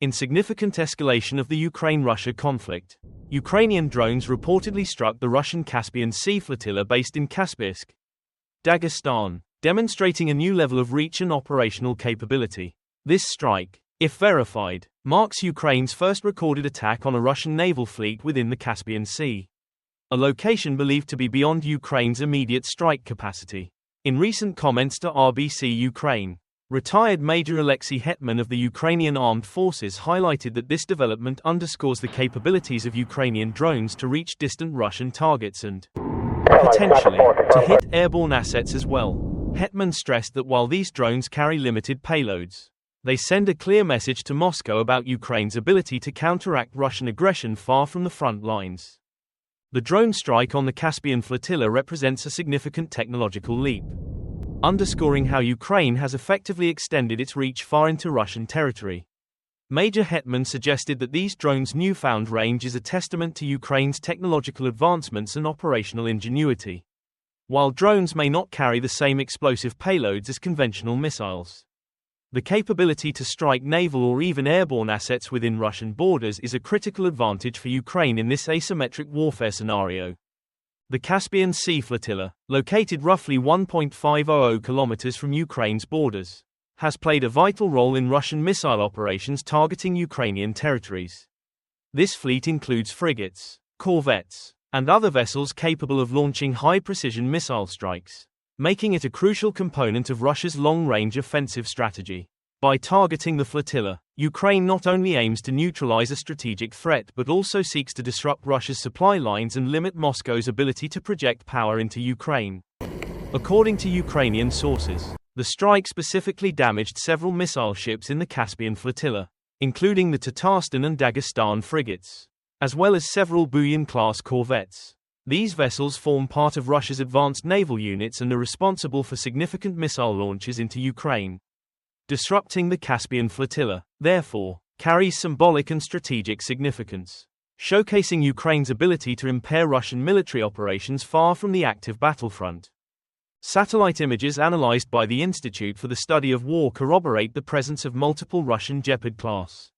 in significant escalation of the Ukraine-Russia conflict. Ukrainian drones reportedly struck the Russian Caspian Sea flotilla based in Caspian, Dagestan, demonstrating a new level of reach and operational capability. This strike, if verified, marks Ukraine's first recorded attack on a Russian naval fleet within the Caspian Sea, a location believed to be beyond Ukraine's immediate strike capacity. In recent comments to RBC Ukraine, retired Major Alexi Hetman of the Ukrainian Armed Forces highlighted that this development underscores the capabilities of Ukrainian drones to reach distant Russian targets and, potentially, to hit airborne assets as well. Hetman stressed that while these drones carry limited payloads, they send a clear message to Moscow about Ukraine's ability to counteract Russian aggression far from the front lines. The drone strike on the Caspian flotilla represents a significant technological leap, underscoring how Ukraine has effectively extended its reach far into Russian territory. Major Hetman suggested that these drones' newfound range is a testament to Ukraine's technological advancements and operational ingenuity. While drones may not carry the same explosive payloads as conventional missiles, the capability to strike naval or even airborne assets within Russian borders is a critical advantage for Ukraine in this asymmetric warfare scenario. The Caspian Sea flotilla, located roughly 1.500 kilometers from Ukraine's borders, has played a vital role in Russian missile operations targeting Ukrainian territories. This fleet includes frigates, corvettes, and other vessels capable of launching high-precision missile strikes, making it a crucial component of Russia's long-range offensive strategy. By targeting the flotilla, Ukraine not only aims to neutralize a strategic threat but also seeks to disrupt Russia's supply lines and limit Moscow's ability to project power into Ukraine. According to Ukrainian sources, the strike specifically damaged several missile ships in the Caspian flotilla, including the Dagestan and Dagestan frigates, as well as several Buyan-class corvettes. These vessels form part of Russia's advanced naval units and are responsible for significant missile launches into Ukraine. Disrupting the Caspian flotilla, therefore, carries symbolic and strategic significance, showcasing Ukraine's ability to impair Russian military operations far from the active battlefront. Satellite images analyzed by the Institute for the Study of War corroborate the presence of multiple Russian Gepard-class,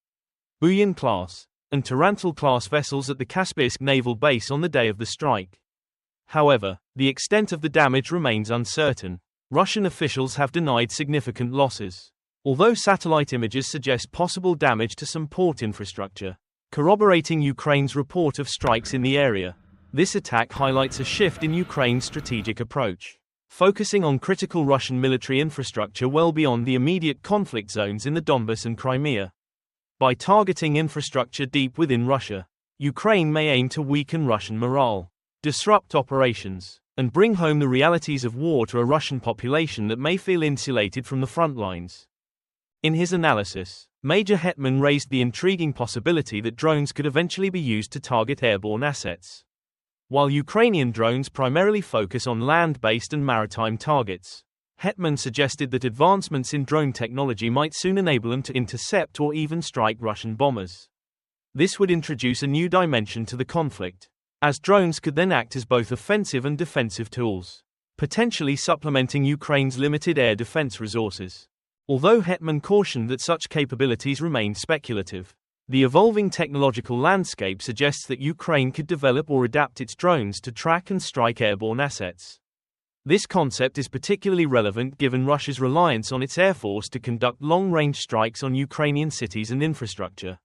Buyan-class, and Tarantul-class vessels at the Caspian naval base on the day of the strike. However, the extent of the damage remains uncertain. Russian officials have denied significant losses, although satellite images suggest possible damage to some port infrastructure, corroborating Ukraine's report of strikes in the area. This attack highlights a shift in Ukraine's strategic approach, focusing on critical Russian military infrastructure well beyond the immediate conflict zones in the Donbas and Crimea. By targeting infrastructure deep within Russia, Ukraine may aim to weaken Russian morale, disrupt operations, and bring home the realities of war to a Russian population that may feel insulated from the front lines. In his analysis, Major Hetman raised the intriguing possibility that drones could eventually be used to target airborne assets. While Ukrainian drones primarily focus on land-based and maritime targets, Hetman suggested that advancements in drone technology might soon enable them to intercept or even strike Russian bombers. This would introduce a new dimension to the conflict, as drones could then act as both offensive and defensive tools, potentially supplementing Ukraine's limited air defense resources. Although Hetman cautioned that such capabilities remain speculative, the evolving technological landscape suggests that Ukraine could develop or adapt its drones to track and strike airborne assets. This concept is particularly relevant given Russia's reliance on its air force to conduct long-range strikes on Ukrainian cities and infrastructure.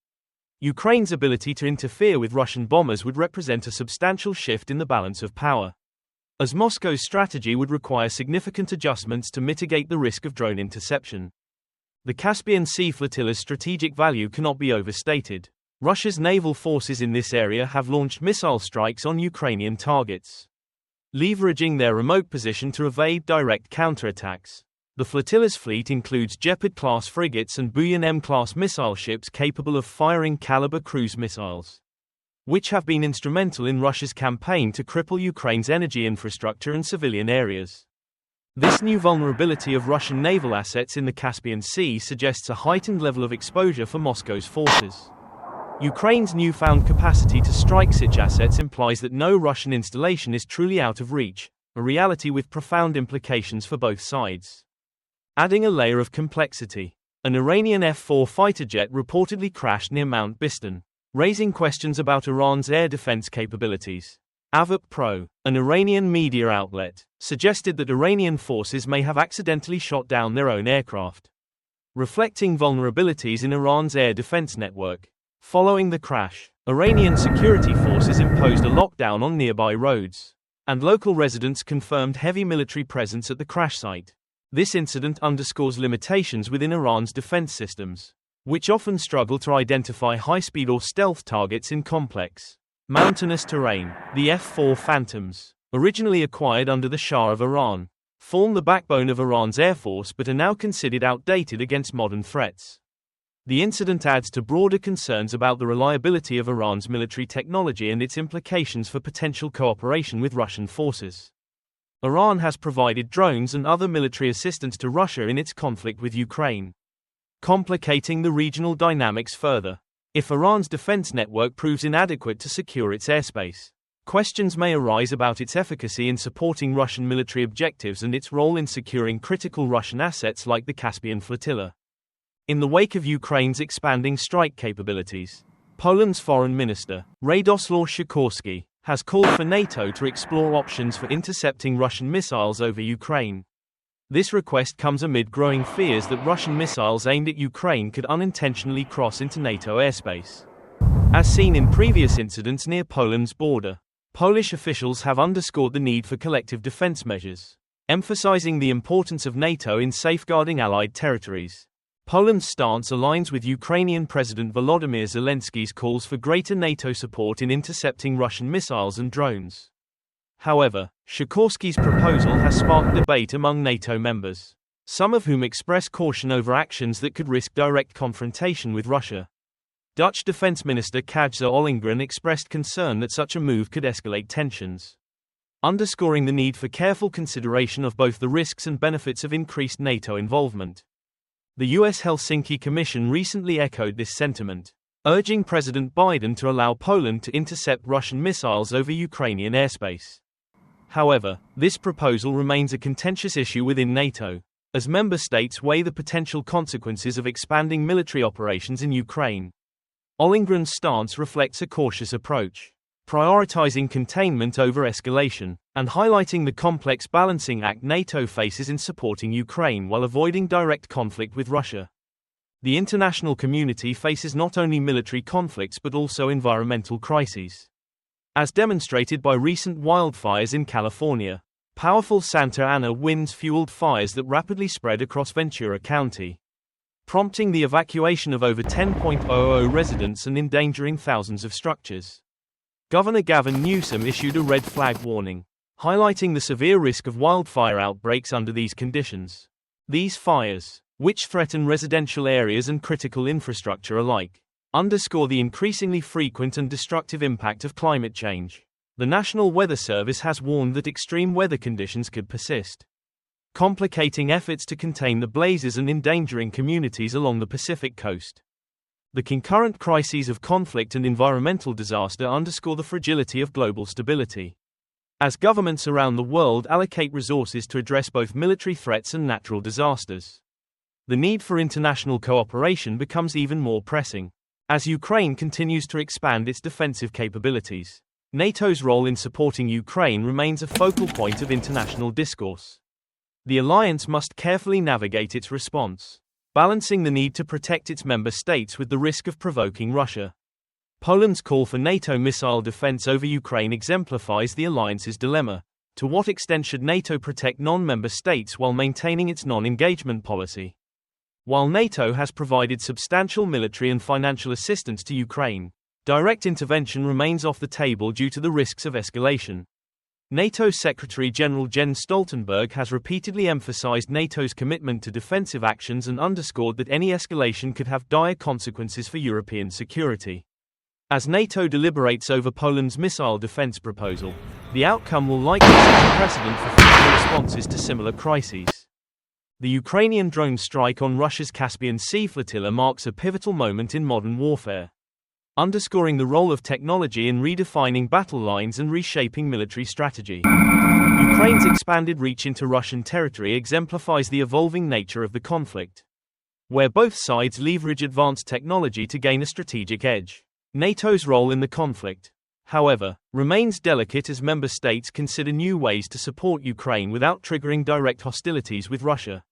Ukraine's ability to interfere with Russian bombers would represent a substantial shift in the balance of power, as Moscow's strategy would require significant adjustments to mitigate the risk of drone interception. The Caspian Sea flotilla's strategic value cannot be overstated. Russia's naval forces in this area have launched missile strikes on Ukrainian targets, leveraging their remote position to evade direct counterattacks. The flotilla's fleet includes Gepard-class frigates and Buyan-class missile ships capable of firing caliber cruise missiles, which have been instrumental in Russia's campaign to cripple Ukraine's energy infrastructure and civilian areas. This new vulnerability of Russian naval assets in the Caspian Sea suggests a heightened level of exposure for Moscow's forces. Ukraine's newfound capacity to strike such assets implies that no Russian installation is truly out of reach, a reality with profound implications for both sides. Adding a layer of complexity, An Iranian F-4 fighter jet reportedly crashed near Mount Bistan, raising questions about Iran's air defense capabilities. Avop Pro, an Iranian media outlet, suggested that Iranian forces may have accidentally shot down their own aircraft, reflecting vulnerabilities in Iran's air defense network. Following the crash, Iranian security forces imposed a lockdown on nearby roads, and local residents confirmed heavy military presence at the crash site. This incident underscores limitations within Iran's defense systems, which often struggle to identify high-speed or stealth targets in complex, mountainous terrain. The F-4 Phantoms, originally acquired under the Shah of Iran, form the backbone of Iran's air force but are now considered outdated against modern threats. The incident adds to broader concerns about the reliability of Iran's military technology and its implications for potential cooperation with Russian forces. Iran has provided drones and other military assistance to Russia in its conflict with Ukraine, complicating the regional dynamics further. If Iran's defense network proves inadequate to secure its airspace, questions may arise about its efficacy in supporting Russian military objectives and its role in securing critical Russian assets like the Caspian Flotilla. In the wake of Ukraine's expanding strike capabilities, Poland's foreign minister, Radoslaw Sikorski, has called for NATO to explore options for intercepting Russian missiles over Ukraine. This request comes amid growing fears that Russian missiles aimed at Ukraine could unintentionally cross into NATO airspace. As seen in previous incidents near Poland's border, Polish officials have underscored the need for collective defense measures, emphasizing the importance of NATO in safeguarding allied territories. Poland's stance aligns with Ukrainian President Volodymyr Zelensky's calls for greater NATO support in intercepting Russian missiles and drones. However, Sikorski's proposal has sparked debate among NATO members, some of whom express caution over actions that could risk direct confrontation with Russia. Dutch Defense Minister Kajsa Ollongren expressed concern that such a move could escalate tensions, underscoring the need for careful consideration of both the risks and benefits of increased NATO involvement. The U.S. Helsinki Commission recently echoed this sentiment, urging President Biden to allow Poland to intercept Russian missiles over Ukrainian airspace. However, this proposal remains a contentious issue within NATO, as member states weigh the potential consequences of expanding military operations in Ukraine. Ollongren's stance reflects a cautious approach, prioritizing containment over escalation, and highlighting the complex balancing act NATO faces in supporting Ukraine while avoiding direct conflict with Russia. The international community faces not only military conflicts but also environmental crises, as demonstrated by recent wildfires in California. Powerful Santa Ana winds fueled fires that rapidly spread across Ventura County, prompting the evacuation of over 10,000 residents and endangering thousands of structures. Governor Gavin Newsom issued a red flag warning, highlighting the severe risk of wildfire outbreaks under these conditions. These fires, which threaten residential areas and critical infrastructure alike, underscore the increasingly frequent and destructive impact of climate change. The National Weather Service has warned that extreme weather conditions could persist, complicating efforts to contain the blazes and endangering communities along the Pacific coast. The concurrent crises of conflict and environmental disaster underscore the fragility of global stability, as governments around the world allocate resources to address both military threats and natural disasters. The need for international cooperation becomes even more pressing, as Ukraine continues to expand its defensive capabilities. NATO's role in supporting Ukraine remains a focal point of international discourse. The alliance must carefully navigate its response, balancing the need to protect its member states with the risk of provoking Russia. Poland's call for NATO missile defense over Ukraine exemplifies the alliance's dilemma. To what extent should NATO protect non-member states while maintaining its non-engagement policy? While NATO has provided substantial military and financial assistance to Ukraine, direct intervention remains off the table due to the risks of escalation. NATO Secretary-General Jens Stoltenberg has repeatedly emphasized NATO's commitment to defensive actions and underscored that any escalation could have dire consequences for European security. As NATO deliberates over Poland's missile defense proposal, the outcome will likely set a precedent for future responses to similar crises. The Ukrainian drone strike on Russia's Caspian Sea flotilla marks a pivotal moment in modern warfare, underscoring the role of technology in redefining battle lines and reshaping military strategy. Ukraine's expanded reach into Russian territory exemplifies the evolving nature of the conflict. where both sides leverage advanced technology to gain a strategic edge. NATO's role in the conflict, however, remains delicate as member states consider new ways to support Ukraine without triggering direct hostilities with Russia.